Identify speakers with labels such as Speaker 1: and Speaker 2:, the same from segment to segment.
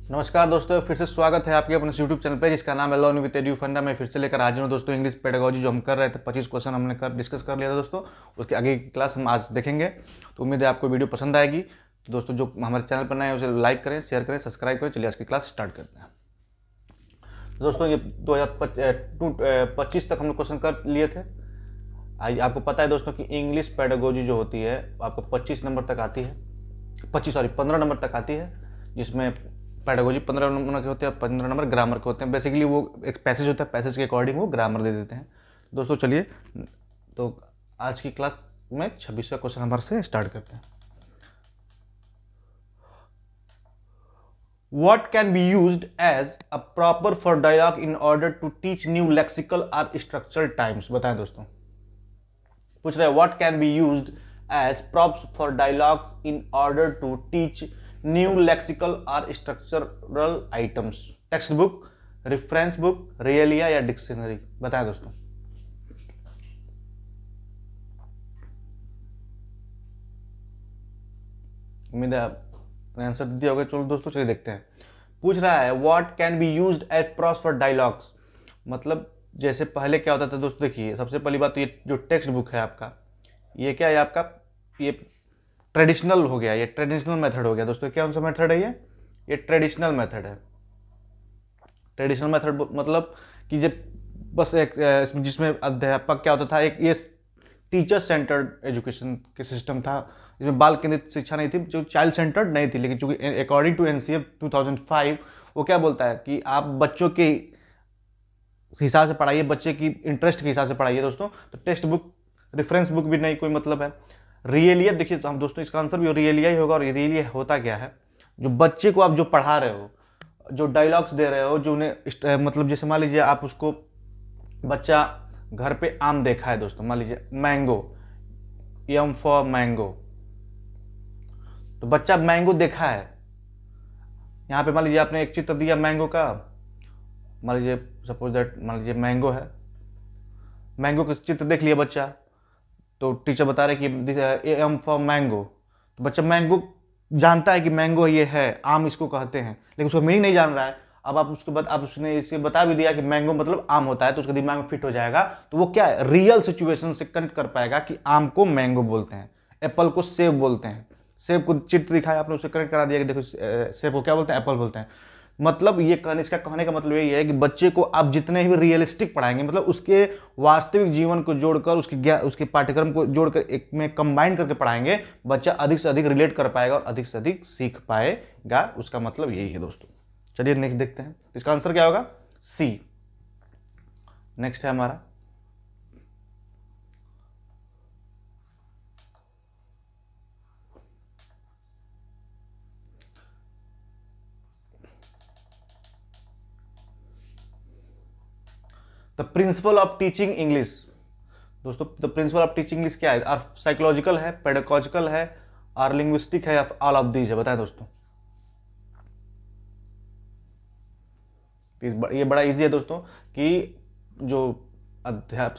Speaker 1: नमस्कार दोस्तों, फिर से स्वागत है आपके अपने यूट्यूब चैनल पे जिसका नाम है लर्न विद एडू फंडा। मैं फिर से लेकर हाजिर हूँ दोस्तों। इंग्लिश पेडागोजी जो हम कर रहे थे, 25 क्वेश्चन हमने डिस्कस कर लिया था दोस्तों। उसके आगे की क्लास हम आज देखेंगे, तो उम्मीद है आपको वीडियो पसंद आएगी। तो दोस्तों जो हमारे चैनल पर नए हैं उसे लाइक करें, शेयर करें, सब्सक्राइब करें। चलिए आज की क्लास स्टार्ट करते हैं। दोस्तों ये 2025 तक हम लोग क्वेश्चन कर लिए थे। आपको पता है दोस्तों कि इंग्लिश पेडागोजी जो होती है आपको 25 नंबर तक आती है, 15 नंबर तक आती है, जिसमें पेडागोजी 15 नंबर के होते हैं, 15 नंबर ग्रामर के होते हैं। बेसिकली वो एक पैसेज होता है, पैसेज के अकॉर्डिंग वो ग्रामर दे देते हैं। दोस्तों चलिए, तो आज की क्लास में 26वां क्वेश्चन नंबर से स्टार्ट करते हैं। What can be used as a proper for dialogue in order to teach new lexical or structural terms? बताएं दोस्तों। पूछ रहे हैं what can be used as props for dialogues in order to teach new lexical or structural items? Textbook, reference book, realia या dictionary? बताएं दोस्तों। उम्मीद है आपने आंसर दिया होगा। चलो दोस्तों चलिए देखते हैं। पूछ रहा है what can be used as props for dialogues. मतलब जैसे पहले क्या होता था दोस्तों, देखिए सबसे पहली बात तो ये जो टेक्स्ट बुक है आपका, ये क्या है आपका, ये ट्रेडिशनल हो गया, ये ट्रेडिशनल मेथड हो गया दोस्तों। क्या सा मेथड है ये ट्रेडिशनल मेथड है। ट्रेडिशनल मेथड मतलब कि जब बस एक जिसमें अध्यापक क्या होता था, एक ये टीचर सेंटर्ड एजुकेशन के सिस्टम था, इसमें बाल केंद्रित शिक्षा नहीं थी, जो चाइल्ड सेंटर्ड नहीं थी। लेकिन चूंकि अकॉर्डिंग टू एनसीएफ 2005 वो क्या बोलता है कि आप बच्चों के हिसाब से पढ़ाइए, बच्चे की इंटरेस्ट के हिसाब से पढ़ाइए दोस्तों। तो टेक्स्ट बुक, रेफरेंस बुक भी नहीं कोई मतलब है। रियलिया, देखिए तो हम दोस्तों इसका आंसर भी रियलिया ही होगा। और रियलिया होता क्या है, जो बच्चे को आप जो पढ़ा रहे हो, जो डायलॉग्स दे रहे हो, जो उन्हें मतलब जैसे मान लीजिए आप उसको, बच्चा घर पे आम देखा है दोस्तों, मान लीजिए मैंगो, एम फॉर मैंगो, तो बच्चा मैंगो देखा है। यहाँ पे मान लीजिए आपने एक चित्र दिया मैंगो का, मान लीजिए सपोज दैट, मान लीजिए मैंगो है, मैंगो का चित्र देख लिया बच्चा, तो टीचर बता रहे कि एम फॉर मैंगो, तो बच्चा मैंगो जानता है कि मैंगो ये है, आम इसको कहते हैं, लेकिन उसको मीनिंग नहीं जान रहा है। अब आप उसके बाद आप उसने इसे बता भी दिया कि मैंगो मतलब आम होता है, तो उसके दिमाग में फिट हो जाएगा। तो वो क्या है, रियल सिचुएशन से कनेक्ट कर पाएगा कि आम को मैंगो बोलते हैं, एप्पल को सेब बोलते हैं। सेब को चित्र दिखाया आपने, उसे कनेक्ट करा दिया कि देखो सेब को क्या बोलते हैं, एप्पल बोलते हैं। मतलब ये कहने, इसका कहने का मतलब यही है कि बच्चे को आप जितने भी रियलिस्टिक पढ़ाएंगे, मतलब उसके वास्तविक जीवन को जोड़कर, उसके पाठ्यक्रम को जोड़कर एक में कंबाइन करके पढ़ाएंगे, बच्चा अधिक से अधिक रिलेट कर पाएगा और अधिक से अधिक सीख पाएगा। उसका मतलब यही है दोस्तों। चलिए नेक्स्ट देखते हैं, इसका आंसर क्या होगा, सी। नेक्स्ट है हमारा the principle of teaching English. दोस्तों the principle of teaching English क्या है, और साइकोलॉजिकल है, पेडागोजिकल है, और लिंग्विस्टिक है, ऑल ऑफ दीज है? बताएं दोस्तों। ये बड़ा इजी है दोस्तों कि जो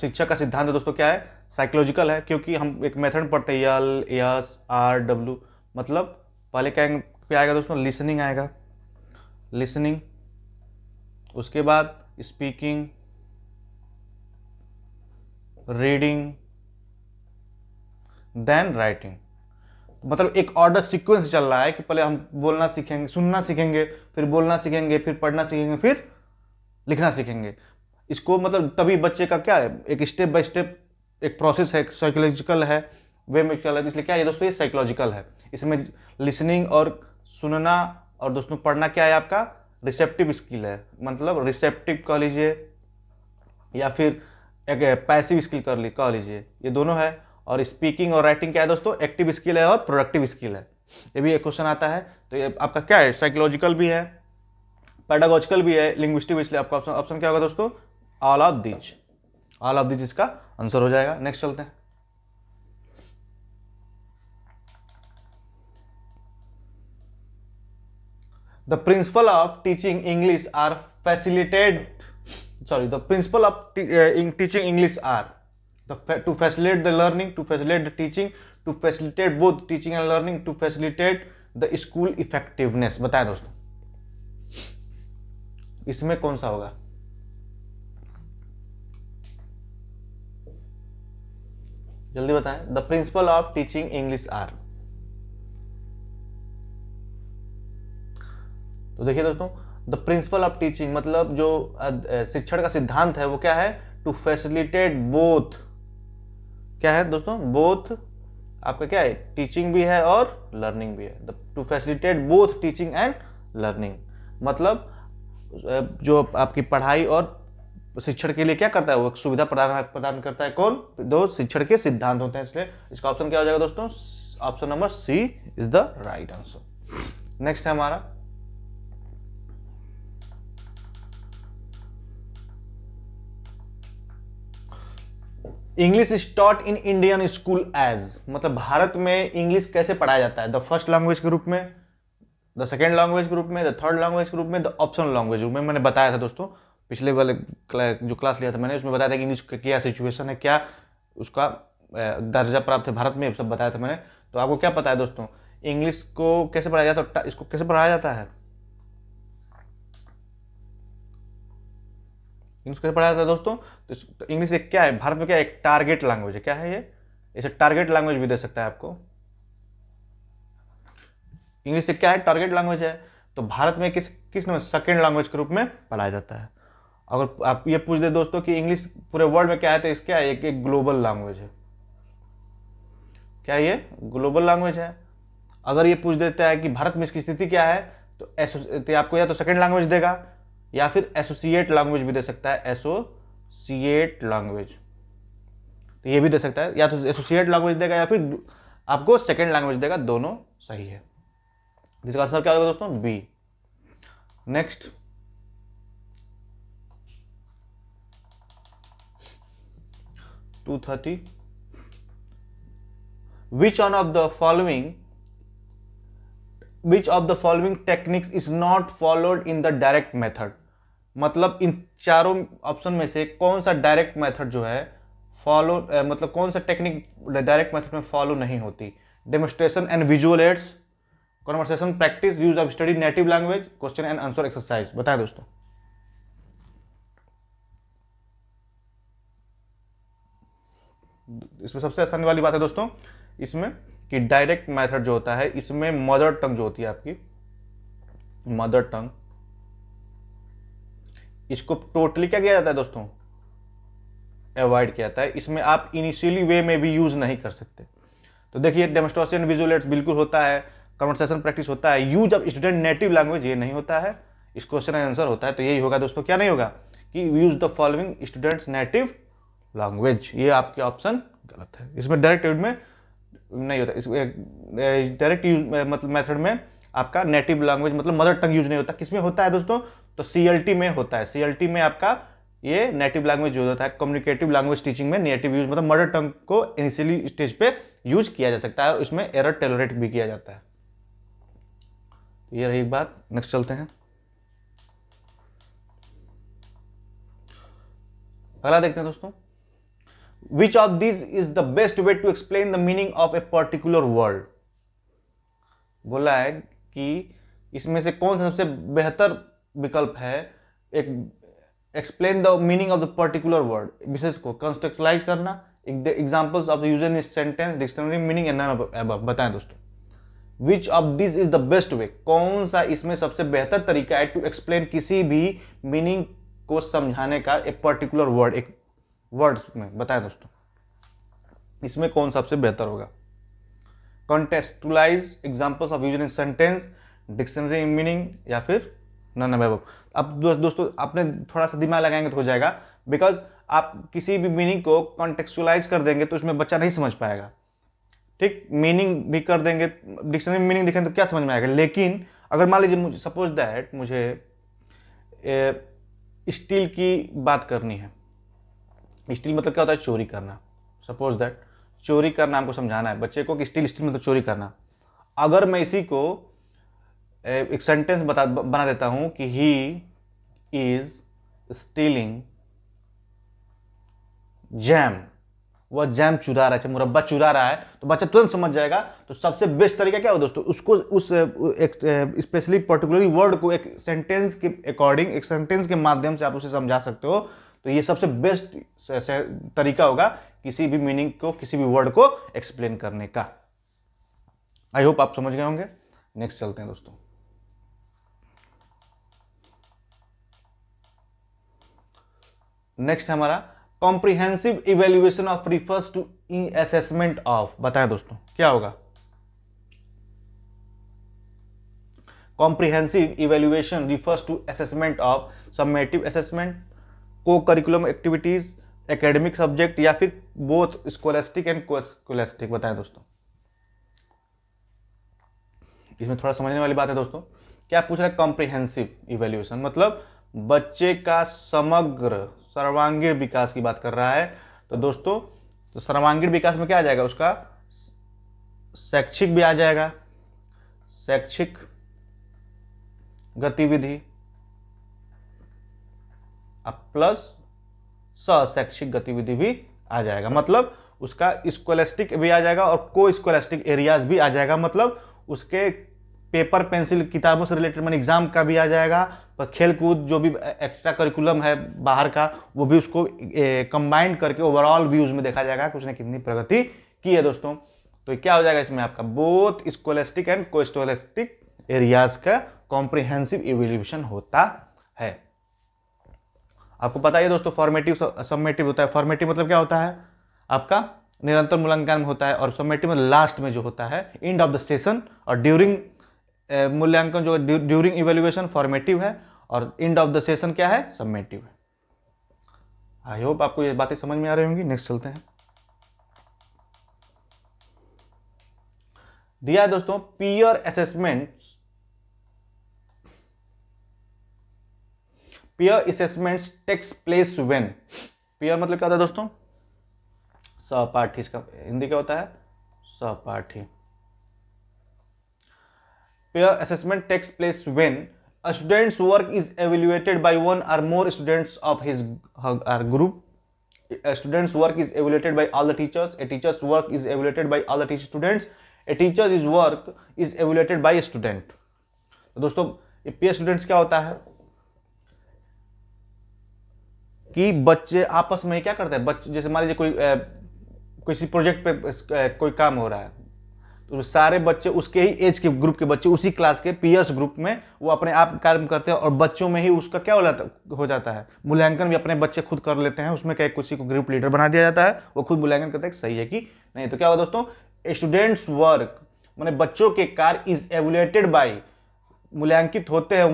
Speaker 1: शिक्षा का सिद्धांत है दोस्तों क्या है, साइकोलॉजिकल है। क्योंकि हम एक मेथड पढ़ते हैं, यल एस आर डब्ल्यू, मतलब पहले क्या पे आएगा दोस्तों, लिसनिंग आएगा, लिसनिंग, उसके बाद स्पीकिंग, रीडिंग, देन राइटिंग। मतलब एक ऑर्डर सीक्वेंस चल रहा है कि पहले हम बोलना सीखेंगे, सुनना सीखेंगे, फिर बोलना सीखेंगे, फिर पढ़ना सीखेंगे, फिर लिखना सीखेंगे। इसको मतलब तभी बच्चे का क्या है, एक स्टेप बाय स्टेप एक प्रोसेस है, साइकोलॉजिकल है, वे में चल रहा है। इसलिए क्या है दोस्तों, ये साइकोलॉजिकल है। इसमें लिसनिंग और सुनना और दोस्तों पढ़ना क्या है आपका, रिसेप्टिव स्किल है। मतलब रिसेप्टिव कह लीजिए या फिर एक पैसिव स्किल कह लीजिए, ये दोनों है। और स्पीकिंग और राइटिंग क्या है दोस्तों, एक्टिव स्किल है और प्रोडक्टिव स्किल है। ये भी एक क्वेश्चन आता है। तो ये आपका क्या है, साइकोलॉजिकल भी है, पेडागोजिकल भी है, लिंग्विस्टिक। इसलिए आपका ऑप्शन क्या होगा दोस्तों, all of these. All of these इसका आंसर हो जाएगा। नेक्स्ट चलते हैं। The principle of teaching English are facilitated, sorry, the principle of in teaching English are to facilitate the learning, to facilitate the teaching, to facilitate both teaching and learning, to facilitate the school effectiveness। बताएं दोस्तों। इसमें कौन सा होगा? जल्दी बताएं। The principle of teaching English are. तो देखिए दोस्तों, द प्रिंसिपल ऑफ टीचिंग मतलब जो शिक्षण का सिद्धांत है वो क्या है? टू फैसिलिटेट बोथ, क्या है दोस्तों? बोथ आपका क्या है? टीचिंग भी है और लर्निंग भी है। To facilitate both teaching and learning, मतलब जो आपकी पढ़ाई और शिक्षण के लिए क्या करता है? वो सुविधा प्रदान करता है। कौन? दो शिक्षण के सिद्धांत होते हैं, इसलिए इसका ऑप्शन क्या हो जाएगा दोस्तों? Option number C is the right answer. Next है हमारा, English is taught in Indian school as, मतलब भारत में इंग्लिश कैसे पढ़ाया जाता है? द फर्स्ट लैंग्वेज के रूप में, द सेकेंड लैंग्वेज के रूप में, द थर्ड लैंग्वेज के रूप में, द ऑप्शनल लैंग्वेज रूप में। मैंने बताया था दोस्तों, पिछले वाले जो क्लास लिया था मैंने, उसमें बताया था कि इंग्लिश का क्या सिचुएशन है, क्या उसका दर्जा प्राप्त है भारत में, सब बताया था मैंने। तो आपको क्या पता है दोस्तों, इंग्लिश को कैसे पढ़ाया जाता है? इसको कैसे पढ़ाया जाता है? इंग्लिश कैसे पढ़ाया जाता है दोस्तों? तो इंग्लिश एक क्या है भारत में? क्या एक टारगेट लैंग्वेज है। क्या है ये? इसे टारगेट लैंग्वेज भी दे सकता है आपको। इंग्लिश एक क्या है? टारगेट लैंग्वेज है। तो भारत में किस किस नंबर? सेकेंड लैंग्वेज के रूप में पढ़ाया जाता है। अगर आप ये पूछ दे दोस्तों कि इंग्लिश पूरे वर्ल्ड में क्या है, तो इस क्या है? एक ग्लोबल लैंग्वेज है। क्या ये ग्लोबल लैंग्वेज है? अगर ये पूछ देता है कि भारत में इसकी स्थिति क्या है, तो आपको या तो सेकेंड लैंग्वेज देगा या फिर एसोसिएट लैंग्वेज भी दे सकता है। एसोसिएट लैंग्वेज, तो ये भी दे सकता है, या तो एसोसिएट लैंग्वेज देगा या फिर आपको सेकेंड लैंग्वेज देगा, दोनों सही है। इसका आंसर क्या होगा दोस्तों? B. Next, two 30, which one of the following techniques is not followed in the direct method, मतलब इन चारों ऑप्शन में से कौन सा डायरेक्ट मेथड जो है फॉलो, मतलब कौन सा टेक्निक डायरेक्ट मेथड में फॉलो नहीं होती? Demonstration and visual aids, conversation practice, use of study native language, question and answer exercise. बताएं दोस्तों। इसमें सबसे आसानी वाली बात है दोस्तों इसमें कि डायरेक्ट मेथड जो होता है इसमें मदर टंग जो होती है आपकी, मदर टंग, इसको टोटली क्या किया जाता है दोस्तों? अवॉइड किया जाता है। इसमें आप इनिशियली वे में भी यूज नहीं कर सकते। तो देखिए, डेमोन्स्ट्रेशन विजुअल एड्स बिल्कुल होता है, कन्वर्सेशन प्रैक्टिस होता है, use of student native language ये नहीं होता है, इस क्वेश्चन का आंसर होता है। तो यही होगा दोस्तों, क्या नहीं होगा? कि use the following students native language, ये आपके ऑप्शन गलत है। इसमें डायरेक्ट यूज में नहीं होता, डायरेक्ट यूज मतलब मेथड में आपका नेटिव लैंग्वेज मतलब मदर टंग यूज नहीं होता। किसमें होता है दोस्तों? तो सीएलटी में होता है। सीएलटी में आपका ये नेटिव लैंग्वेज यूज होता है। कम्युनिकेटिव लैंग्वेज टीचिंग में नेटिव यूज मतलब मदर टंग को इनिशियली स्टेज पे यूज किया जा सकता है और इसमें एरर टॉलरेट भी किया जाता है। ये रही बात। नेक्स्ट चलते हैं, अगला देखते हैं दोस्तों। Which of these is the best way to explain the meaning of a particular word? बोला है कि इसमें से कौन सा सबसे बेहतर विकल्प है एक explain the meaning of the particular word, विशेष को कंटेक्चुअलाइज करना, examples of the user in sentence, dictionary meaning and none of above. बताएं दोस्तों, which of this is the best way, कौन सा इसमें सबसे बेहतर तरीका है टू एक्सप्लेन किसी भी मीनिंग को समझाने का एक पर्टिकुलर वर्ड, एक वर्ड्स में। बताएं दोस्तों, इसमें कौन सबसे बेहतर होगा? Contextualise, examples of use in sentence, dictionary meaning या फिर नन ऑफ अबव। अब दोस्तों आपने थोड़ा सा दिमाग लगाएंगे तो हो जाएगा, बिकॉज आप किसी भी मीनिंग को कॉन्टेक्सचुअलाइज कर देंगे तो उसमें बच्चा नहीं समझ पाएगा। ठीक, मीनिंग भी कर देंगे, डिक्शनरी मीनिंग देखेंगे तो क्या समझ में आएगा। लेकिन अगर मान लीजिए मुझे सपोज दैट मुझे स्टील की बात करनी है, स्टील मतलब क्या होता है? चोरी करना। सपोज दैट चोरी करना हमको समझाना है बच्चे को कि स्टील मतलब चोरी करना। अगर मैं इसी को एक सेंटेंस बना देता हूं कि ही इज स्टीलिंग जैम, वह जैम चुरा रहा है, चाहे मुरब्बा चुरा रहा है, तो बच्चा तुरंत समझ जाएगा। तो सबसे बेस्ट तरीका क्या हो दोस्तों, उसको उस एक स्पेशली पर्टिकुलरली वर्ड को एक सेंटेंस के अकॉर्डिंग, एक सेंटेंस के माध्यम से आप उसे समझा सकते हो। तो ये सबसे बेस्ट तरीका होगा किसी भी मीनिंग को, किसी भी वर्ड को एक्सप्लेन करने का। आई होप आप समझ गए होंगे। नेक्स्ट चलते हैं दोस्तों। नेक्स्ट है हमारा comprehensive evaluation of refers to assessment of. बताएं दोस्तों क्या होगा। Comprehensive evaluation refers to assessment of summative assessment, co curriculum activities, academic subject, या फिर both scholastic and co scholastic. बताएं दोस्तों। इसमें थोड़ा समझने वाली बात है दोस्तों। क्या पूछ रहा है, कॉम्प्रिहेंसिव इवेल्युएशन मतलब बच्चे का समग्र सर्वांगीण विकास की बात कर रहा है। तो दोस्तों तो सर्वांगीण विकास में क्या आ जाएगा, उसका शैक्षिक भी आ जाएगा, शैक्षिक गतिविधि प्लस शैक्षिक गतिविधि भी आ जाएगा। मतलब उसका स्कोलास्टिक भी आ जाएगा और को स्कोलास्टिक एरियाज भी आ जाएगा। मतलब उसके पेपर पेंसिल किताबों से रिलेटेड मन एग्जाम का भी आ जाएगा, पर खेल कूद जो भी एक्स्ट्रा करिकुलम है बाहर का, वो भी उसको कंबाइन करके ओवरऑल व्यूज में देखा जाएगा कि उसने कितनी प्रगति की है दोस्तों। तो क्या हो जाएगा इसमें आपका both scholastic and co scholastic areas का कॉम्प्रिहेंसिव इवैल्यूएशन होता है। आपको पता है दोस्तों फॉर्मेटिव सबमेटिव होता है। फॉर्मेटिव मतलब क्या होता है, आपका निरंतर मूल्यांकन में होता है, और सबमेटिव में लास्ट में जो होता है एंड ऑफ द सेशन, और ड्यूरिंग मूल्यांकन जो ड्यूरिंग इवैल्यूएशन फॉर्मेटिव है, और एंड ऑफ द सेशन क्या है, सबमेटिव है। आई होप आपको ये बातें समझ में आ रही होंगी। नेक्स्ट चलते हैं। दिया है दोस्तों peer assessment. Peer assessments takes place when. Peer मतलब क्या होता है दोस्तों, सहपाठी। इसका हिंदी क्या होता है, सहपाठी। Peer assessment takes place when a student's work is evaluated by one or more students of his her group. A student's work is evaluated by all the teachers. A teacher's work is evaluated by all the teacher students. A teacher's work is evaluated by a student. तो दोस्तों ये peer students क्या होता है कि बच्चे आपस में क्या करते हैं। बच्चे जैसे मान लीजिए किसी प्रोजेक्ट पे कोई काम हो रहा है, तो सारे बच्चे उसके ही एज के ग्रुप के बच्चे उसी क्लास के पीयर्स ग्रुप में वो अपने आप कार्य करते हैं, और बच्चों में ही उसका क्या हो जाता है, मूल्यांकन भी अपने बच्चे खुद कर लेते हैं। उसमें क्या किसी को ग्रुप लीडर बना दिया जाता है, वो खुद मूल्यांकन करते हैं सही है कि नहीं। तो क्या होगा दोस्तों, स्टूडेंट्स वर्क माने बच्चों के कार्य इज एवुलेटेड बाई, मूल्यांकित होते हैं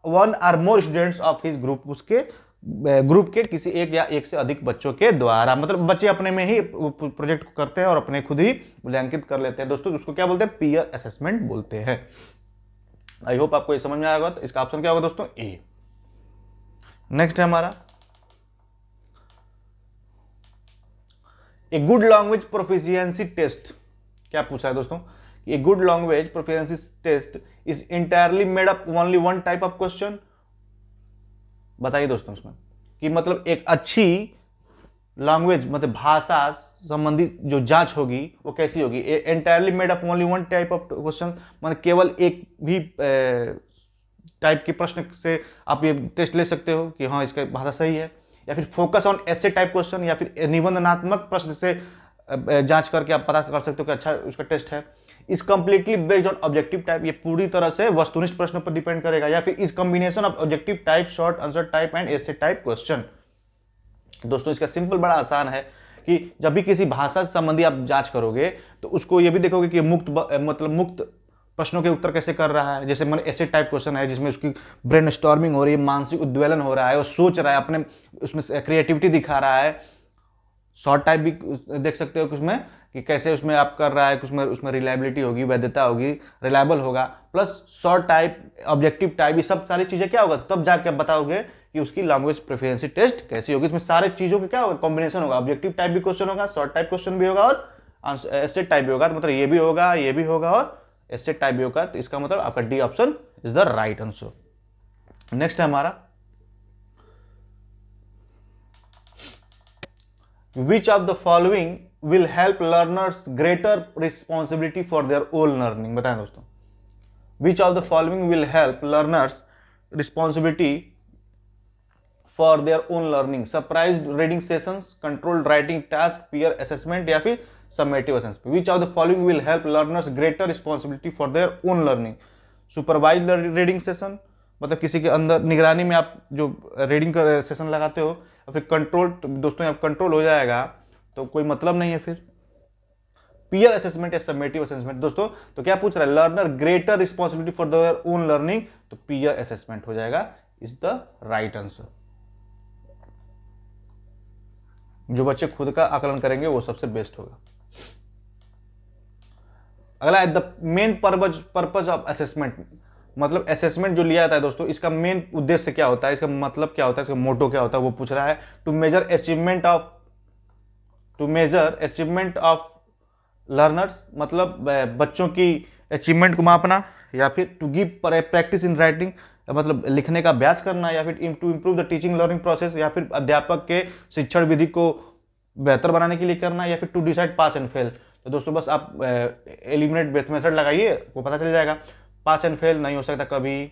Speaker 1: one or more students of his group, उसके ग्रुप के किसी एक या एक से अधिक बच्चों के द्वारा। मतलब बच्चे अपने में ही प्रोजेक्ट को करते हैं और अपने खुद ही मूल्यांकित कर लेते हैं दोस्तों। उसको क्या बोलते हैं, पीयर असेसमेंट बोलते हैं। आई होप आपको ये समझ में आएगा। तो इसका ऑप्शन क्या होगा दोस्तों, ए। नेक्स्ट है हमारा a good language proficiency test. क्या पूछा है दोस्तों, a good language proficiency test is entirely made up only one type of question. बताइए दोस्तों इसमें कि मतलब एक अच्छी लैंग्वेज मतलब भाषा संबंधी जो जांच होगी वो कैसी होगी। Entirely made up only one type of question, मतलब केवल एक भी टाइप के प्रश्न से आप ये टेस्ट ले सकते हो कि हाँ इसका भाषा सही है, या फिर फोकस ऑन ऐसे टाइप क्वेश्चन, या फिर निबंधनात्मक प्रश्न से जांच करके आप पता कर सकते हो कि अच्छा उसका टेस्ट है। Is completely based on objective type, ये पूरी तरह से वस्तुनिष्ठ प्रश्नों पर डिपेंड करेगा, या फिर is combination of objective type, short answer type and ऐसे टाइप क्वेश्चन। दोस्तों इसका सिंपल बड़ा आसान है कि जब भी किसी भाषा संबंधी आप जांच करोगे तो उसको ये भी देखोगे कि मुक्त प्रश्नों के उत्तर कैसे कर रहा है। जैसे मैंने ऐसे टाइप क्वेश्चन है जिसमें उसकी ब्रेन स्टॉर्मिंग हो रही है, मानसिक उद्वेलन हो रहा है, वो सोच रहा है, अपने उसमें क्रिएटिविटी दिखा रहा है। शॉर्ट टाइप भी देख सकते हो कि उसमें कि कैसे उसमें आप कर रहा है, उसमें रिलायबिलिटी होगी, वैधता होगी, रिलायबल होगा। Plus short type, objective type, ये सब सारी चीजें क्या होगा तब जाके आप बताओगे कि उसकी लैंग्वेज प्रोफिशिएंसी टेस्ट कैसी होगी। इसमें सारे चीजों का क्या होगा, कॉम्बिनेशन होगा। ऑब्जेक्टिव टाइप भी क्वेश्चन होगा, शॉर्ट टाइप क्वेश्चन भी होगा, और ऐसे टाइप भी होगा। तो मतलब ये भी होगा, ये भी होगा, और ऐसे टाइप भी होगा। तो इसका मतलब आपका D option is the right answer. Next है हमारा which of the following will help learners greater responsibility for their own learning, बताएं दोस्तों, which of the following will help learners responsibility for their own learning, surprise reading sessions, controlled writing task, peer assessment या फिर summative assessment. Which of the following will help learners greater responsibility for their own learning, supervise reading session, मतलब किसी के अंदर निगरानी में आप जो रीडिंग का सेशन लगाते हो, या फिर कंट्रोल, दोस्तों आप कंट्रोल हो जाएगा तो कोई मतलब नहीं है फिर, पीयर असेसमेंट या समेटिव असेसमेंट। दोस्तों तो क्या पूछ रहा है, learner greater responsibility for their own learning, तो पीयर असेसमेंट हो जाएगा इज द राइट आंसर। जो बच्चे खुद का आकलन करेंगे वो सबसे बेस्ट होगा। अगला है the main purpose of assessment, मतलब असेसमेंट जो लिया जाता है दोस्तों, इसका मेन उद्देश्य क्या होता है, इसका मतलब क्या होता है, इसका मोटो क्या होता है, वो पूछ रहा है। To measure achievement of learners, मतलब बच्चों की अचीवमेंट को मापना, या फिर to give practice in writing, मतलब लिखने का अभ्यास करना, या फिर to improve the teaching learning process, या फिर अध्यापक के शिक्षण विधि को बेहतर बनाने के लिए करना, या फिर to decide pass and fail. तो दोस्तों बस आप एलिमिनेट मेथड लगाइए, वो पता चल जाएगा। पास एंड फेल नहीं हो सकता कभी।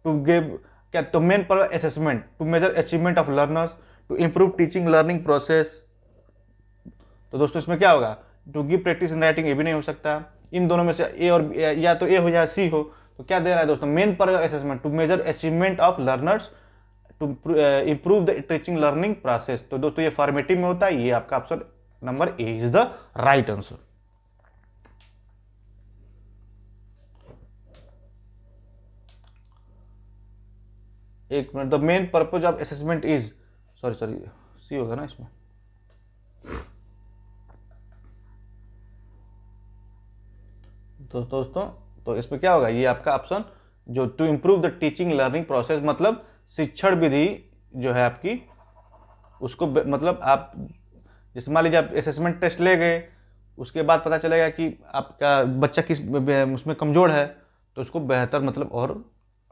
Speaker 1: टू गिव क्या, तो मेन पर assessment, to measure achievement of learners, to improve teaching learning process. तो दोस्तों इसमें क्या होगा, to give practice in writing, ये भी नहीं हो सकता। इन दोनों में से ए और या तो ए हो या सी हो। तो क्या दे रहा है दोस्तों, मेन पर assessment, to measure achievement of learners, to improve the teaching learning process. तो दोस्तों ये फॉर्मेटिव में होता है, ये आपका option number A is the right answer. एक minute, the main purpose of assessment is, sorry C होगा ना इसमें। तो दोस्तों तो इसमें क्या होगा, ये आपका ऑप्शन जो to improve the teaching learning process, मतलब शिक्षण विधि जो है आपकी, उसको मतलब आप जैसे मान लीजिए आप असेसमेंट टेस्ट ले गए, उसके बाद पता चलेगा कि आपका बच्चा किस उसमें कमजोर है, तो उसको बेहतर मतलब और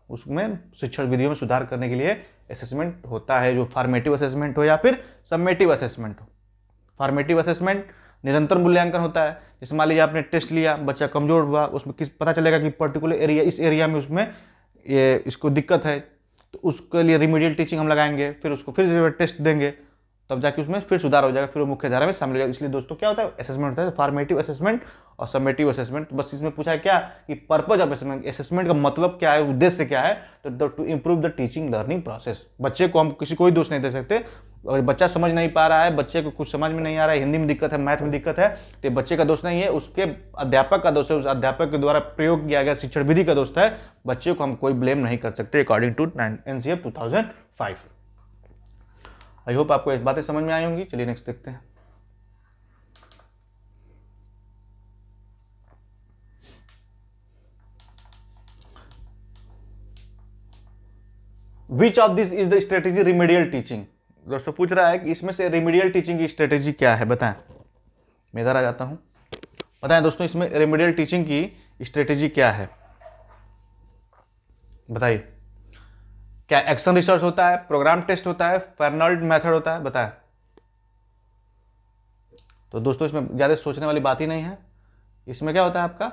Speaker 1: उसमें शिक्षण विधियों में सुधार करने के लिए असेसमेंट होता है, जो फॉर्मेटिव असेसमेंट हो या फिर समेटिव असेसमेंट हो। फॉर्मेटिव असेसमेंट निरंतर मूल्यांकन होता है। जैसे मान लीजिए आपने टेस्ट लिया, बच्चा कमजोर हुआ, उसमें किस पता चलेगा कि पर्टिकुलर एरिया, इस एरिया में उसमें ये इसको दिक्कत है, तो उसके लिए रिमीडियल टीचिंग हम लगाएंगे, फिर उसको फिर टेस्ट देंगे, तब जाके उसमें फिर सुधार हो जाएगा, फिर वो मुख्य धारा में शामिल हो जाएगा। इसलिए दोस्तों क्या होता है, असेसमेंट होता है फॉर्मेटिव असेसमेंट और समेटिव असेसमेंट। बस इसमें पूछा है क्या कि पर्पज ऑफ असेसमेंट, असेसमेंट का मतलब क्या है, उद्देश्य क्या है, तो to improve the teaching learning process. बच्चे को हम किसी कोई दोष नहीं दे सकते, और बच्चा समझ नहीं पा रहा है, बच्चे को कुछ समझ में नहीं आ रहा है, हिंदी में दिक्कत है, मैथ में दिक्कत है, तो बच्चे का दोष नहीं है, उसके अध्यापक का दोष है, उस अध्यापक के द्वारा प्रयोग किया गया शिक्षण विधि का दोष है। बच्चे को हम कोई ब्लेम नहीं कर सकते according to NCF 2005। I hope आपको इस बातें समझ में आई होंगी। चलिए नेक्स्ट देखते हैं। विच of this is the strategy remedial teaching. दोस्तों पूछ रहा है कि इसमें से रिमीडियल टीचिंग की स्ट्रेटेजी क्या है, बताएं। मैं इधर आ जाता हूं, बताएं दोस्तों इसमें रिमीडियल टीचिंग की स्ट्रेटेजी क्या है, बताइए। क्या एक्शन रिसर्च होता है, प्रोग्राम टेस्ट होता है, फर्नल्ड मेथड होता है, बताएं। तो दोस्तों इसमें ज्यादा सोचने वाली बात ही नहीं है। इसमें क्या होता है आपका,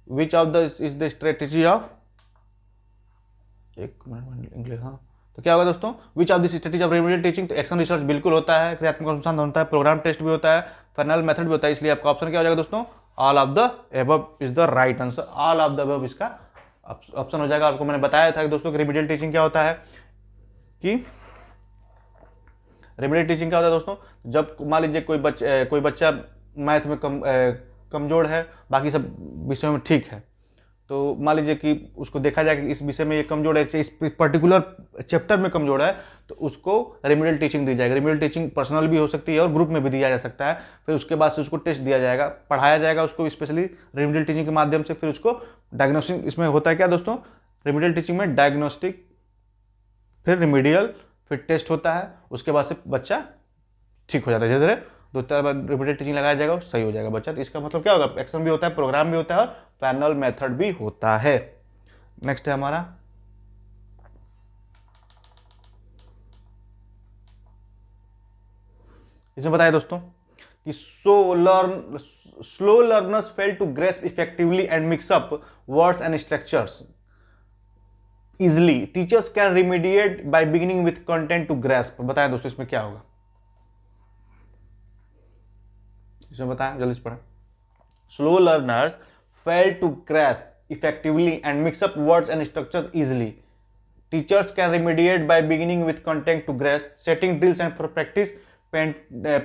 Speaker 1: which of the is the strategy of, एक मिनट इंग्लिश, हाँ, तो क्या होगा दोस्तों, which of the strategy of remedial teaching. तो एक्शन रिसर्च बिल्कुल होता है, क्रियात्मक अनुसंधान होता है, प्रोग्राम टेस्ट भी होता है, फर्नल मेथड भी होता है। इसलिए आपका ऑप्शन क्या हो जाएगा दोस्तों, all of the above is the right answer. All of the above इसका ऑप्शन हो जाएगा। आपको मैंने बताया था कि दोस्तों रिमीडियल टीचिंग क्या होता है, कि रिमीडियल टीचिंग क्या होता है दोस्तों, जब मान लीजिए कोई बच्चा मैथ में कमजोर है, बाकी सब विषयों में ठीक है, तो मान लीजिए कि उसको देखा जाए कि इस विषय में ये कमजोर है, इस पर्टिकुलर चैप्टर में कमजोर है, तो उसको रिमीडियल टीचिंग दी जाएगी। रिमीडियल टीचिंग पर्सनल भी हो सकती है और ग्रुप में भी दिया जा सकता है। फिर उसके बाद से उसको टेस्ट दिया जाएगा, पढ़ाया जाएगा उसको स्पेशली रिमीडियल टीचिंग के माध्यम से। फिर उसको डायग्नोस्टिक, इसमें होता है क्या दोस्तों, रिमीडियल टीचिंग में डायग्नोस्टिक, फिर रिमीडियल, फिर टेस्ट होता है, उसके बाद से बच्चा ठीक हो जाता है। धीरे धीरे 2-4 बार रिपीटेड टीचिंग लगाया जाएगा, सही हो जाएगा बच्चा। तो इसका मतलब क्या होगा, एक्शन भी होता है, प्रोग्राम भी होता है और पैनल मेथड भी होता है। नेक्स्ट है हमारा, इसमें बताया दोस्तों कि slow learners fail to grasp effectively and mix up words and structures easily, teachers can remediate by beginning with content to grasp. बताएं दोस्तों इसमें क्या होगा, इसमें बताएं, जल्दी से पढ़ें। Slow learners fail to grasp effectively and mix up words and structures easily, teachers can remediate by beginning with content to grasp, setting drills and for practice,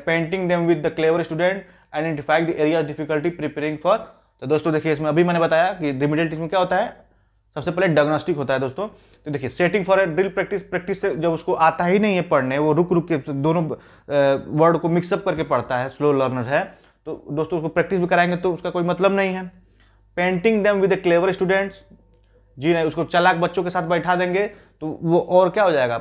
Speaker 1: painting them with the clever student, identifying the area of difficulty, preparing for। तो दोस्तों देखिए इसमें अभी मैंने बताया कि remedial teaching में क्या होता है, सबसे पहले डायग्नोस्टिक होता है दोस्तों। तो देखिए setting for a drill practice से जब उसको आता ही नहीं है पढ़ने, वो रुक रुक के दोनों वर्ड को मिक्सअप करके पढ़ता है, स्लो लर्नर है, तो दोस्तों उसको प्रैक्टिस भी कराएंगे तो उसका कोई मतलब नहीं है। Painting them with a clever students, जी नहीं, उसको चालाक बच्चों के साथ बैठा देंगे तो वो और क्या हो जाएगा,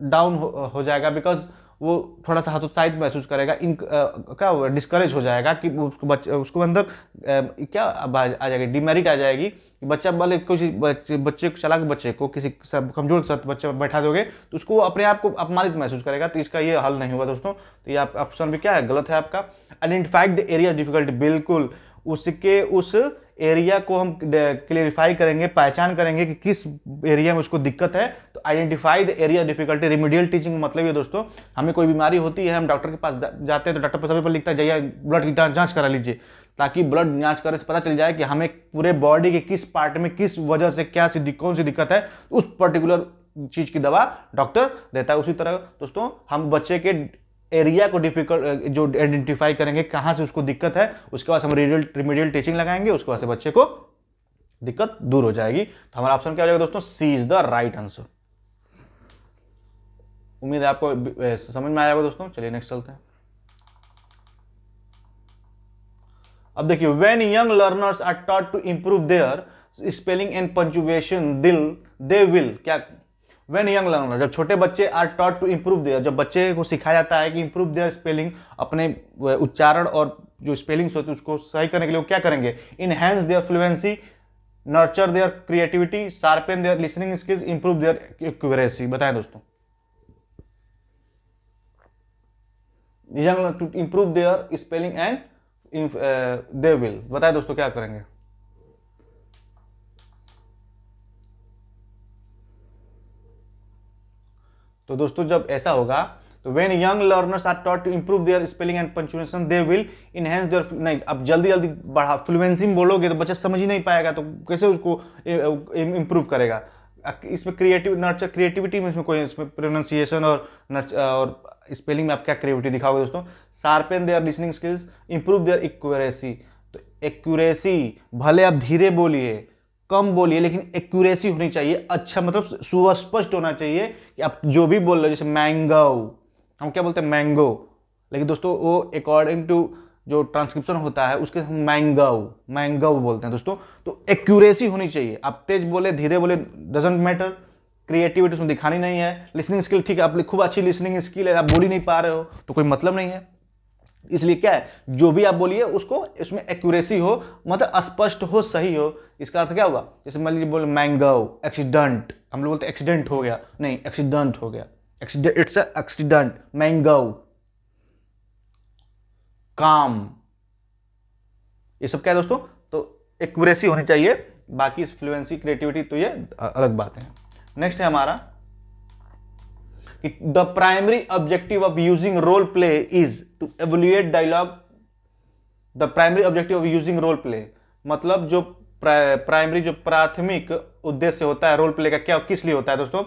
Speaker 1: डाउन हो जाएगा, बिकॉज वो थोड़ा सा हतोत्साहित महसूस करेगा, क्या होगा, डिस्करेज हो जाएगा कि उसको अंदर क्या आ जाएगी, डिमेरिट आ जाएगी कि बच्चा वाले कुछ बच्चे चालाक बच्चे को किसी कमजोर साथ बच्चे बैठा दोगे तो उसको अपने आप को अपमानित महसूस करेगा। तो इसका ये हल नहीं होगा दोस्तों। तो ये ऑप्शन भी क्या है, गलत है आपका। आइडेंटिफाई द एरिया डिफिकल्टी, बिल्कुल उसके उस एरिया को हम क्लियरिफाई करेंगे, पहचान करेंगे कि किस एरिया में उसको दिक्कत है। तो identify the area difficulty, remedial teaching मतलब ये दोस्तों, हमें कोई बीमारी होती है, हम डॉक्टर के पास जाते हैं तो डॉक्टर पर सभी पर लिखता है जाइए ब्लड की जांच करा लीजिए, ताकि ब्लड जांच करने से पता चल जाए कि हमें पूरे बॉडी के किस पार्ट में किस वजह से क्या कौन सी दिक्कत है, उस पर्टिकुलर चीज की दवा डॉक्टर देता है। उसी तरह दोस्तों हम बच्चे के एरिया को डिफिकल्ट जो आइडेंटिफाई करेंगे कहां से उसको दिक्कत है, उसके बाद हम रिमीडियल टीचिंग लगाएंगे, उसके बाद से बच्चे को दिक्कत दूर हो जाएगी। तो हमारा ऑप्शन क्या हो जाएगा दोस्तों, सी इज द राइट आंसर। उम्मीद है आपको समझ में आया होगा दोस्तों। चलिए नेक्स्ट चलते हैं। अब देखिए, when young learners are taught to improve their spelling and punctuation they will क्या, व्हेन यंग लर्नर, जब छोटे बच्चे are taught to improve their, जब बच्चे को सिखाया जाता है कि इंप्रूव देयर स्पेलिंग, अपने उच्चारण और जो स्पेलिंग्स होती है उसको सही करने के लिए वो क्या करेंगे, enhance their fluency, nurture their creativity, sharpen their listening skills, improve their accuracy. बताएं दोस्तों, young to improve their spelling and they will, बताएं दोस्तों क्या करेंगे। तो दोस्तों जब ऐसा होगा तो when young learners are taught to improve their spelling and punctuation they will enhance their, नहीं अब जल्दी जल्दी बढ़ा फ्लुएंसी में बोलोगे तो बच्चा समझ ही नहीं पाएगा, तो कैसे उसको इंप्रूव करेगा। इसमें क्रिएटिव नर्चर क्रिएटिविटी में इसमें कोई इसमें प्रोनाउंसिएशन और स्पेलिंग में आप क्या क्रिएटिविटी दिखाओगे दोस्तों। Sharpen their listening skills, improve their accuracy, तो एक्यूरेसी भले आप धीरे बोलिए कम बोलिए लेकिन एक्यूरेसी होनी चाहिए, अच्छा मतलब सुस्पष्ट होना चाहिए कि आप जो भी बोल रहे हो। जैसे मैंगो, हम क्या बोलते हैं मैंगो, लेकिन दोस्तों वो अकॉर्डिंग टू जो ट्रांसक्रिप्शन होता है उसके हम मैंगो बोलते हैं दोस्तों। तो एक्यूरेसी होनी चाहिए, आप तेज बोले धीरे बोले डजंट मैटर, क्रिएटिविटी उसमें दिखानी नहीं है। लिसनिंग स्किल ठीक है, आप खूब अच्छी लिसनिंग स्किल है, आप बोल ही नहीं पा रहे हो तो कोई मतलब नहीं है। इसलिए क्या है, जो भी आप बोलिए उसको इसमें एक्यूरेसी हो, मतलब स्पष्ट हो, सही हो। इसका अर्थ क्या हुआ, जैसे मान लीजिए बोले मैंगो, एक्सीडेंट, हम लोग बोलते एक्सीडेंट हो गया, नहीं एक्सीडेंट हो गया, इट्स एक्सीडेंट। मैंगो, काम, ये सब क्या है दोस्तों, तो एक्यूरेसी होनी चाहिए। बाकी फ्लुएंसी क्रिएटिविटी तो ये अलग बात है। नेक्स्ट है हमारा कि the primary objective of using role play is to evaluate dialogue. The primary objective of using role play मतलब जो प्राइमरी जो प्राथमिक उद्देश्य होता है रोल प्ले का, क्या किस लिए होता है दोस्तों,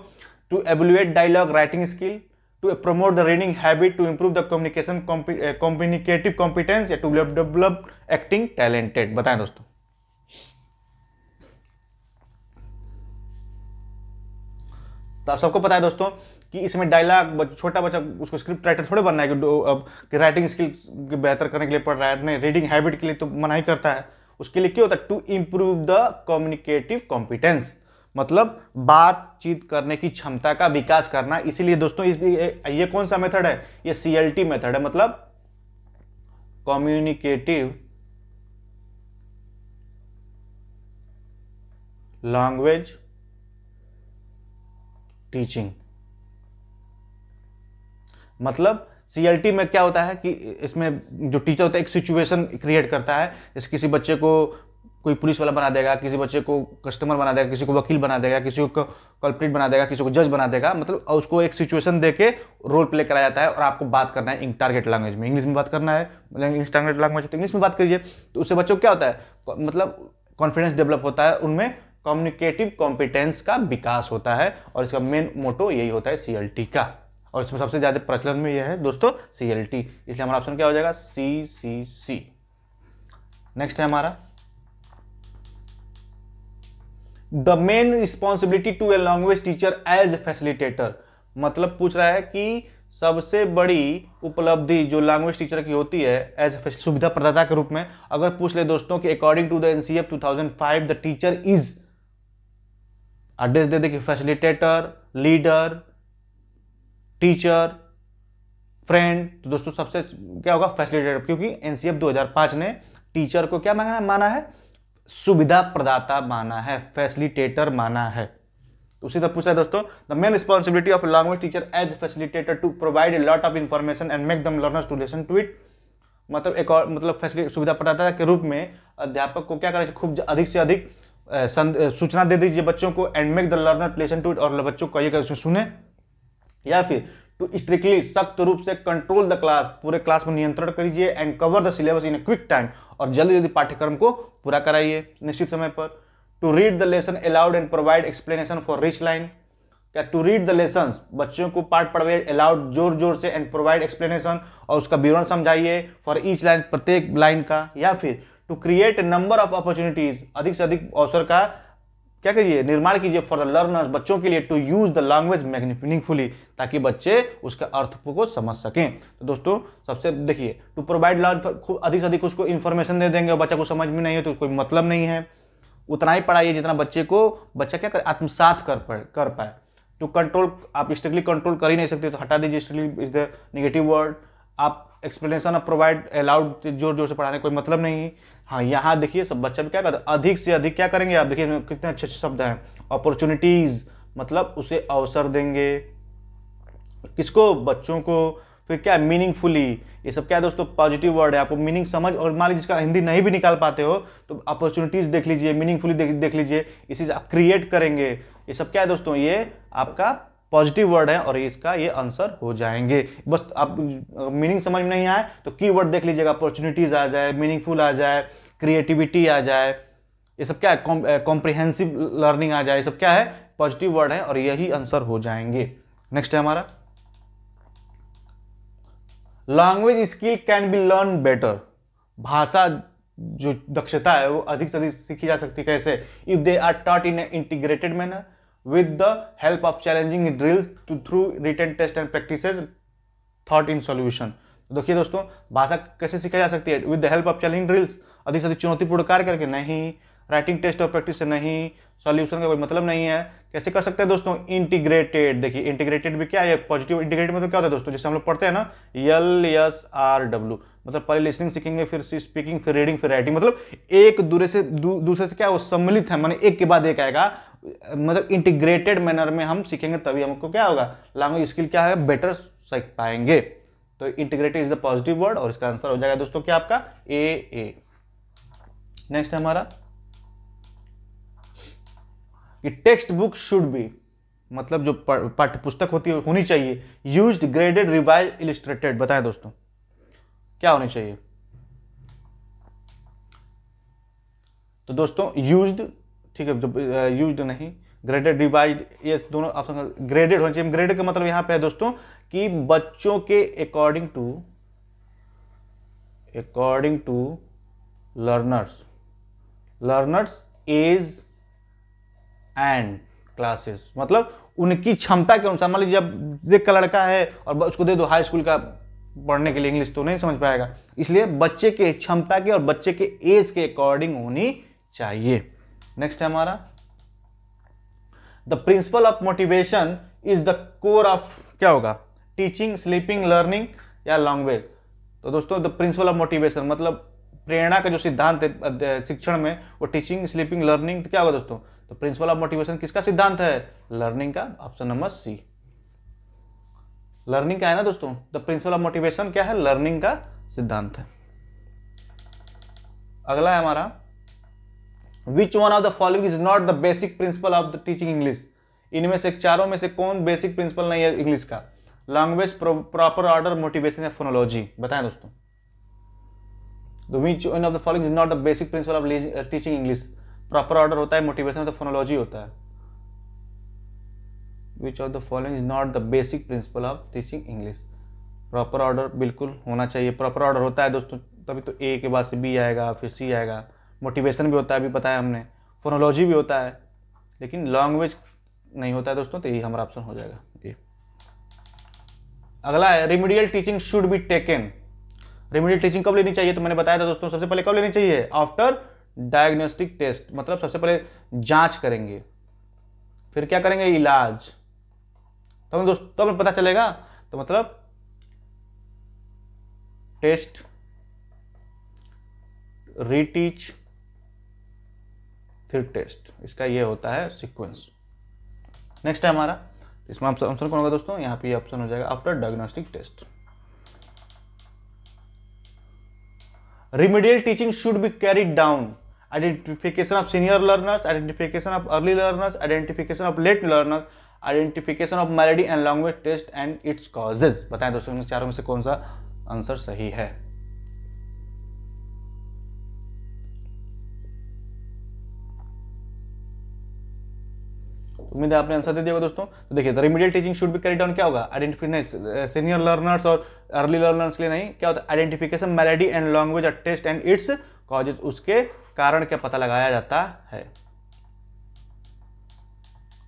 Speaker 1: to evaluate dialogue writing skill, to promote the reading habit, to improve the communication communicative competence, या टू डेवलप एक्टिंग टैलेंटेड। बताएं दोस्तों। तो आप सबको पता है दोस्तों कि इसमें डायलॉग, छोटा बच्चा उसको स्क्रिप्ट राइटर थोड़े बनना है कि राइटिंग स्किल बेहतर करने के लिए पढ़ रहा है, नहीं रीडिंग हैबिट के लिए तो मना ही करता है। उसके लिए क्या होता है, to improve the communicative competence, मतलब बातचीत करने की क्षमता का विकास करना। इसीलिए दोस्तों ये कौन सा मेथड है, ये CLT मेथड है, मतलब कम्युनिकेटिव लैंग्वेज टीचिंग। मतलब CLT में क्या होता है कि इसमें जो टीचर होता है एक सिचुएशन क्रिएट करता है, जैसे किसी बच्चे को कोई पुलिस वाला बना देगा, किसी बच्चे को कस्टमर बना देगा, किसी को वकील बना देगा, किसी को कल्प्रिट बना देगा, किसी को जज बना देगा, मतलब उसको एक सिचुएशन देके रोल प्ले कराया जाता है और आपको बात करना है टारगेट लैंग्वेज में, इंग्लिश में बात करना है, इंग्लिश टारगेट लैंग्वेज तो इंग्लिश में बात करिए। तो उससे बच्चों को क्या होता है, मतलब कॉन्फिडेंस डेवलप होता है, उनमें कम्युनिकेटिव कॉम्पिटेंस का विकास होता है, और इसका मेन मोटो यही होता है CLT का, और इसमें सबसे ज्यादा प्रचलन में यह है दोस्तों CLT, इसलिए हमारा ऑप्शन क्या हो जाएगा CCC। नेक्स्ट है हमारा the main responsibility to a language teacher as facilitator, मतलब पूछ रहा है कि सबसे बड़ी उपलब्धि जो लैंग्वेज टीचर की होती है एज सुविधा प्रदाता के रूप में, अगर पूछ ले दोस्तों कि according to the NCF 2005 the teacher is, address दे दे कि फैसिलिटेटर, लीडर, टीचर, फ्रेंड, तो दोस्तों सबसे क्या होगा फैसिलिटेटर, क्योंकि NCF 2005 ने टीचर को क्या माना है, सुविधा प्रदाता माना है, फैसिलिटेटर माना है। तो उसी तरह पूछ रहा है दोस्तों the main responsibility of language teacher as facilitator to provide a lot of information and make them learners to listen to it, मतलब एक और मतलब सुविधा प्रदाता के रूप में अध्यापक को क्या करना चाहिए, खूब अधिक से अधिक सूचना दे दीजिए बच्चों को, and make the learner listen to it, और बच्चों को कहिए उसमें सुने, या फिर टू स्ट्रिक्टली सख्त रूप से कंट्रोल द क्लास, पूरे क्लास में नियंत्रण करिए, and cover the syllabus in a quick time, और जल्दी जल्दी पाठ्यक्रम को पूरा कराइए निश्चित समय पर। To read the lesson aloud and provide explanation for each line, क्या टू रीड द लेसन, बच्चों को पाठ पढ़ाइए अलाउड जोर जोर से, एंड प्रोवाइड एक्सप्लेनेशन, और उसका विवरण समझाइए फॉर ईच लाइन, प्रत्येक लाइन का, या फिर to create number of opportunities, अधिक से अधिक अवसर का क्या करिए, निर्माण कीजिए फॉर द लर्नर्स, बच्चों के लिए, to use the language meaningfully, ताकि बच्चे उसका अर्थ को समझ सकें। तो दोस्तों सबसे देखिए टू प्रोवाइड अधिक से अधिक उसको इंफॉर्मेशन दे देंगे और बच्चा को समझ में नहीं है तो कोई मतलब नहीं है, उतना ही पढ़ाइए जितना बच्चा क्या करे, आत्मसात कर पाए। टू कंट्रोल, आप स्ट्रिक्टली कंट्रोल कर ही नहीं सकते तो हटा दीजिए, strictly is the negative word. आप एक्सप्लेनेशन प्रोवाइड अलाउड, जोर जोर से पढ़ाने कोई मतलब नहीं। हाँ यहाँ देखिए सब बच्चा भी क्या करता है, अधिक से अधिक क्या करेंगे, आप देखिए कितने अच्छे अच्छे शब्द हैं, अपॉर्चुनिटीज, मतलब उसे अवसर देंगे, किसको, बच्चों को। फिर क्या मीनिंगफुली, ये सब क्या है दोस्तों पॉजिटिव वर्ड है, आपको मीनिंग समझ, और मान लीजिए जिसका हिंदी नहीं भी निकाल पाते हो तो अपॉर्चुनिटीज देख लीजिए, मीनिंगफुली देख लीजिए, इसी से आप क्रिएट करेंगे। ये सब क्या है दोस्तों, ये आपका पॉजिटिव वर्ड है और इसका ये आंसर हो जाएंगे। बस आप मीनिंग समझ में नहीं आए तो कीवर्ड देख लीजिएगा, अपॉर्चुनिटीज आ जाए, मीनिंगफुल आ जाए, क्रिएटिविटी आ जाए, ये सब क्या है, कॉम्प्रिहेंसिव लर्निंग आ जाए, ये सब क्या है पॉजिटिव वर्ड है और यही आंसर हो जाएंगे। नेक्स्ट है हमारा language skill can be learn better, भाषा जो दक्षता है वो अधिक से अधिक सीखी जा सकती है, कैसे, if they are taught in integrated manner with the help of challenging drills through written test and practices thought in solution। तो देखिए दोस्तों भाषा कैसे सीखी जा सकती है, with the help of challenging drills, अधिक से अधिक चुनौतीपूर्ण कार्य करके, नहीं, राइटिंग टेस्ट और प्रैक्टिस से नहीं, सॉल्यूशन का कोई मतलब नहीं है। कैसे कर सकते हैं दोस्तों, इंटीग्रेटेड, देखिए इंटीग्रेटेड भी क्या है, पॉजिटिव इंटीग्रेटेड मतलब क्या होता है दोस्तों, जैसे हम लोग पढ़ते हैं ना LSRW, मतलब पहले लिसनिंग सीखेंगे, फिर स्पीकिंग, फिर रीडिंग, फिर राइटिंग, मतलब एक दूसरे से क्या वो सम्मिलित है, माने एक के बाद एक आएगा, मतलब इंटीग्रेटेड मैनर में हम सीखेंगे तभी हमको क्या होगा, लैंग्वेज स्किल क्या है बेटर सीख पाएंगे। तो integrated is the positive word और इसका आंसर हो जाएगा दोस्तों क्या आपका ए। नेक्स्ट है हमारा कि टेक्स्ट बुक शुड बी, मतलब जो पाठ्य पुस्तक होनी चाहिए, यूज्ड, ग्रेडेड, रिवाइज, इलिस्ट्रेटेड, बताएं दोस्तों क्या होनी चाहिए। तो दोस्तों यूज्ड, ठीक है, जब यूज्ड नहीं, ग्रेडेड, रिवाइज्ड, ये दोनों ऑप्शन ग्रेडेड होना चाहिए। ग्रेडेड का मतलब यहां पे है दोस्तों कि बच्चों के according to learners age and classes, मतलब उनकी क्षमता के अनुसार। मान लीजिए अब देख का लड़का है और उसको दे दो हाई स्कूल का पढ़ने के लिए इंग्लिश, तो नहीं समझ पाएगा, इसलिए बच्चे के क्षमता के और बच्चे के एज के अकॉर्डिंग होनी चाहिए। नेक्स्ट है हमारा the principle of motivation is the core of, क्या होगा, टीचिंग, स्लीपिंग, लर्निंग या लैंग्वेज। तो दोस्तों द प्रिंसिपल ऑफ मोटिवेशन मतलब प्रेरणा का जो सिद्धांत है शिक्षण में, वो टीचिंग, स्लीपिंग, लर्निंग, तो क्या होगा दोस्तों, तो प्रिंसिपल ऑफ मोटिवेशन किसका सिद्धांत है, लर्निंग का, ऑप्शन नंबर सी। लर्निंग का है ना दोस्तों, द प्रिंसिपल ऑफ मोटिवेशन क्या है, लर्निंग का सिद्धांत है। अगला है हमारा, which one of the following is not the basic principle of the teaching English. इनमें से चारों में से कौन बेसिक प्रिंसिपल नहीं है इंग्लिश का? लैंग्वेज, प्रॉपर ऑर्डर, मोटिवेशन या फोनोलॉजी, बताएं दोस्तों। Which one of the following is not the basic principle of teaching English. Proper order होता है, मोटिवेशन होता है, फोनोलॉजी होता है। Which of the following is not the basic principle of teaching English. Proper order बिल्कुल होना चाहिए, proper order होता है दोस्तों, तभी तो ए के बाद से बी आएगा, फिर सी आएगा। मोटिवेशन भी होता है, अभी बताया हमने, फोनोलॉजी भी होता है, लेकिन लैंग्वेज नहीं होता है दोस्तों, तो यही हमारा ऑप्शन हो जाएगा ये। अगला है, remedial teaching should be taken. Remedial teaching कब लेनी चाहिए? तो मैंने बताया था दोस्तों, सबसे पहले कब लेनी चाहिए? आफ्टर डायग्नोस्टिक टेस्ट, मतलब सबसे पहले जांच करेंगे, फिर क्या करेंगे? इलाज। तो दोस्तों तो हमें पता चलेगा, तो मतलब टेस्ट, रीटीच, फिर टेस्ट, इसका ये होता है सीक्वेंस। नेक्स्ट है हमारा, इसमें ऑप्शन कौन होगा दोस्तों? यहाँ पे ऑप्शन हो जाएगा after diagnostic test. Remedial teaching should be carried down, identification of senior learners, identification of early learners, identification of late learners, identification of melody and language test and its causes. बताएं दोस्तों, इन चारों में से कौन सा answer सही है? उम्मीद है आपने आंसर दे दिया होगा दोस्तों। तो देखिए, the remedial teaching should be carry down क्या होगा? आइडेंटिफिकेशन सीनियर लर्नर्स और अर्ली लर्नर्स के लिए नहीं, क्या होता है? Identification melody and language test and its causes, उसके कारण क्या पता लगाया जाता है।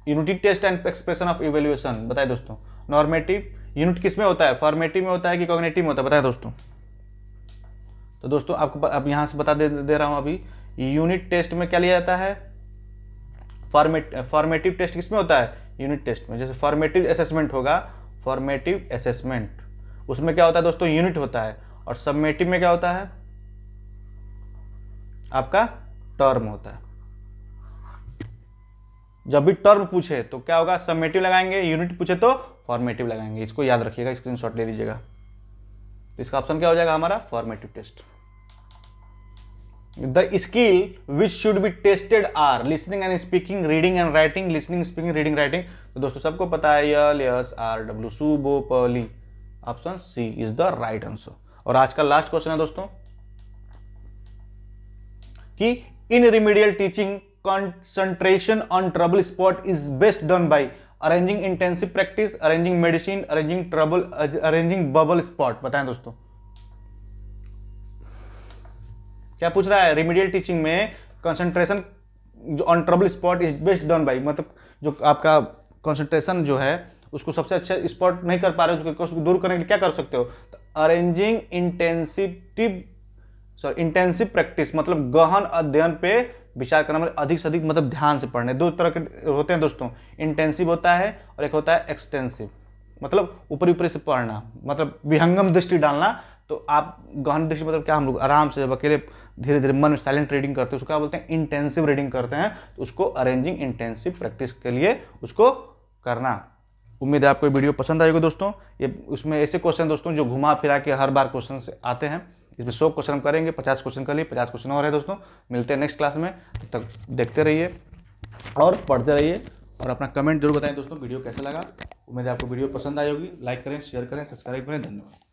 Speaker 1: Unity test and expression of evaluation, बताए दोस्तों। नॉर्मेटिव यूनिट किस में होता है? फॉर्मेटिव में होता है कि कॉग्निटिव में होता है? बताए दोस्तों। तो दोस्तों आपको अब यहां से बता दे रहा हूं, अभी यूनिट टेस्ट में क्या लिया जाता है? फॉर्मेटिव टेस्ट किसमें होता है? यूनिट टेस्ट में। जैसे फॉर्मेटिव असेसमेंट होगा, फॉर्मेटिव असेसमेंट, उसमें क्या होता है दोस्तों? यूनिट होता है। और सबमेटिव में क्या होता है? आपका टर्म होता है। जब भी टर्म पूछे तो क्या होगा? सबमेटिव लगाएंगे, यूनिट पूछे तो फॉर्मेटिव लगाएंगे। इसको याद रखिएगा, स्क्रीनशॉट ले लीजिएगा। इसका ऑप्शन क्या हो जाएगा हमारा? Formative test. The skill which should be tested are listening and speaking, reading and writing, listening, speaking, reading, writing। तो दोस्तों सबको पता है, यल, यस, आर, डब्ल्यू, सु, बो, प, ली। Option C is the right answer. और आज का लास्ट क्वेश्चन है दोस्तों कि in remedial teaching concentration on trouble spot is best done by arranging intensive practice, arranging medicine, arranging bubble spot. बताएं दोस्तों क्या पूछ रहा है? रिमीडियल टीचिंग में कंसंट्रेशन जो on trouble spot is best done by, मतलब जो आपका कंसंट्रेशन जो है उसको सबसे अच्छा स्पॉट नहीं कर पा रहे हो, उसको दूर करने के लिए क्या कर सकते हो? तो अरेंजिंग इंटेंसिव प्रैक्टिस, मतलब गहन अध्ययन पे विचार करना, मतलब अधिक से अधिक, मतलब ध्यान से पढ़ने। दो तरह के होते हैं दोस्तों, इंटेंसिव होता है और एक होता है एक्सटेंसिव, मतलब ऊपरी ऊपरी से पढ़ना, मतलब विहंगम दृष्टि डालना। तो आप गहन दृष्टि मतलब क्या, हम लोग आराम से जब अकेले धीरे धीरे मन में साइलेंट रीडिंग करते हैं उसको क्या बोलते हैं? इंटेंसिव रीडिंग करते हैं। तो उसको अरेंजिंग इंटेंसिव प्रैक्टिस के लिए उसको करना। उम्मीद है आपको वीडियो पसंद आएगा दोस्तों। ये उसमें ऐसे क्वेश्चन दोस्तों जो घुमा फिरा के हर बार क्वेश्चन आते हैं। इसमें 100 क्वेश्चन हम करेंगे, 50 क्वेश्चन कर लिए, 50 क्वेश्चन और है दोस्तों। मिलते हैं नेक्स्ट क्लास में, तब तक देखते रहिए और पढ़ते रहिए और अपना कमेंट जरूर बताएं दोस्तों वीडियो कैसा लगा। उम्मीद है आपको वीडियो पसंद आई होगी। लाइक करें, शेयर करें, सब्सक्राइब करें। धन्यवाद।